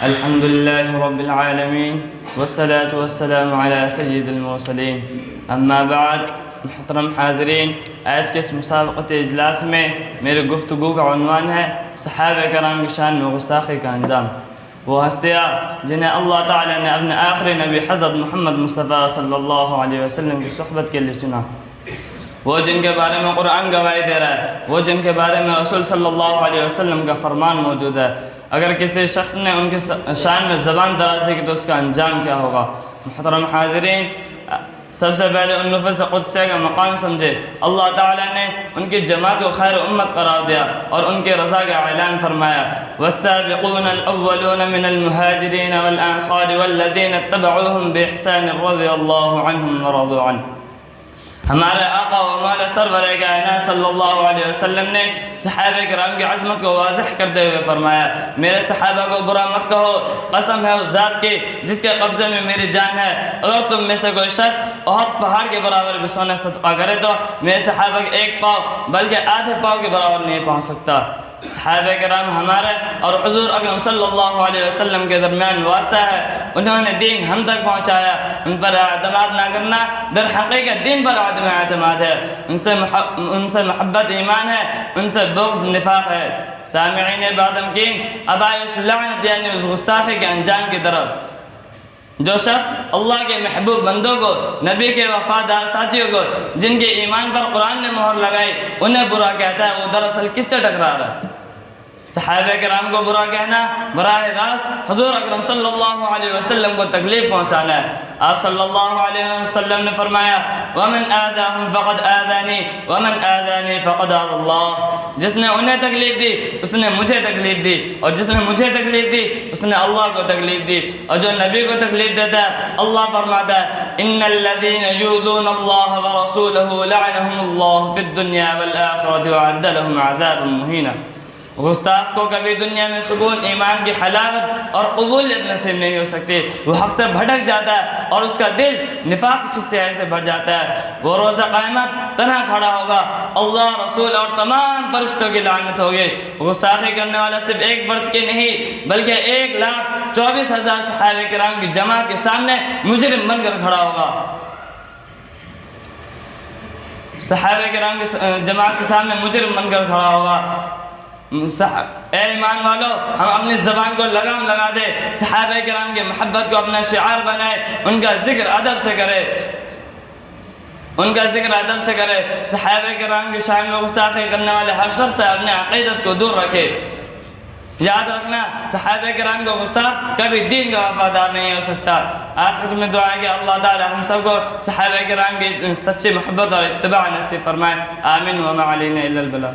الحمد لله رب العالمين والصلاة والسلام على سید المرسلین اما بعد. محترم حاضرین، آج کے اس مسابقت اجلاس میں میری گفتگو کا عنوان ہے صحابہ کرام کی شان میں گستاخی کا انجام. وہ ہستیاں جنہیں اللہ تعالیٰ نے اپنے آخری نبی حضرت محمد مصطفیٰ صلی اللہ علیہ وسلم کی صحبت کے لیے چنا، وہ جن کے بارے میں قرآن گواہی دے رہا ہے، وہ جن کے بارے میں رسول صلی اللہ علیہ وسلم کا فرمان موجود ہے. اگر کسی شخص نے ان کی شان میں زبان درازی کی تو اس کا انجام کیا ہوگا؟ محترم حاضرین، سب سے پہلے ان نفس قدسیہ کا مقام سمجھے. اللہ تعالیٰ نے ان کی جماعت کو خیر امت قرار دیا اور ان کے رضا کا اعلان فرمایا. والسابقون الاولون من المہاجرین والانصار والذین اتبعوهم باحسان رضی اللہ عنہم ورضوا عنہ. ہمارے آقا و مولا سرور کائنات صلی اللہ علیہ وسلم نے صحابہ کرام کی عظمت کو واضح کرتے ہوئے فرمایا، میرے صحابہ کو برا مت کہو، قسم ہے اس ذات کی جس کے قبضے میں میری جان ہے، اگر تم میں سے کوئی شخص احد پہاڑ کے برابر بھی سونا صدقہ کرے تو میرے صحابہ کے ایک پاؤں بلکہ آدھے پاؤں کے برابر نہیں پہنچ سکتا. صحابہ کرام ہمارے اور حضور اکرم صلی اللہ علیہ وسلم کے درمیان واسطہ ہے. انہوں نے دین ہم تک پہنچایا. ان پر اعتماد نہ کرنا در حقیقت دین پر عدم اعتماد ہے. ان سے محبت ایمان ہے، ان سے بغض نفاق ہے. سامعین بادمکین، اب آئے اس لعنت یعنی اس گستاخی کے انجام کی طرف. جو شخص اللہ کے محبوب بندوں کو، نبی کے وفادار ساتھیوں کو، جن کے ایمان پر قرآن نے مہر لگائی، انہیں برا کہتا ہے، وہ دراصل کس سے ٹکرا رہا ہے؟ صحابہ کرام کو برا کہنا براہ راست حضور اکرم صلی اللہ علیہ وسلم کو تکلیف پہنچانا ہے. آپ صلی اللہ علیہ وسلم نے فرمایا، وَمَنْ آذَاهُمْ فَقَدْ آذَانِي وَمَنْ آذَانِي فَقَدْ آذَى اللَّهُ. جس نے انہیں تکلیف دی اس نے مجھے تکلیف دی، اور جس نے مجھے تکلیف دی اس نے اللہ کو تکلیف دی. اور جو نبی کو تکلیف دیتا ہے اللہ فرماتا ہے، إِنَّ الَّذِينَ يُؤْذُونَ اللَّهَ وَرَسُولَهُ لَعَنَهُمُ اللَّهُ فِي الدُّنْيَا وَالْآخِرَةِ وَأَعَدَّ لَهُمْ عَذَابًا مُهِينًا. گستاخ کو کبھی دنیا میں سکون، ایمان کی حلاوت اور قبولیت نصیب نہیں ہو سکتی. وہ حق سے بھٹک جاتا ہے اور اس کا دل نفاق کی سیاہی سے بھر جاتا ہے. وہ روزہ قیامت تنہا کھڑا ہوگا، اللہ، رسول اور تمام فرشتوں کی لعنت ہوگی. گستاخی کرنے والا صرف ایک فرد کی نہیں بلکہ 1,24,000 صحابہ کرام کی جماعت کے سامنے مجرم بن کر کھڑا ہوگا. صحابہ کرام کی جماعت کے سامنے مجرم بن کر کھڑا ہوگا. اے ایمان والو، ہم اپنی زبان کو لگام لگا دے، صحابہ کرام کی محبت کو اپنا شعار بنائے، ان کا ذکر ادب سے کرے، ان کا ذکر ادب سے کرے. صحابہ کرام کی شان میں گستاخی کرنے والے ہر شخص سے اپنے عقیدت کو دور رکھے. یاد رکھنا، صحابہ کرام کا گستاخ کبھی دین کا وفادار نہیں ہو سکتا. آخر میں دعا ہے کہ اللہ تعالی ہم سب کو صحابہ کرام کی سچی محبت اور اتباع نصیب فرمائے. آمین. وما علینا الا البلاغ.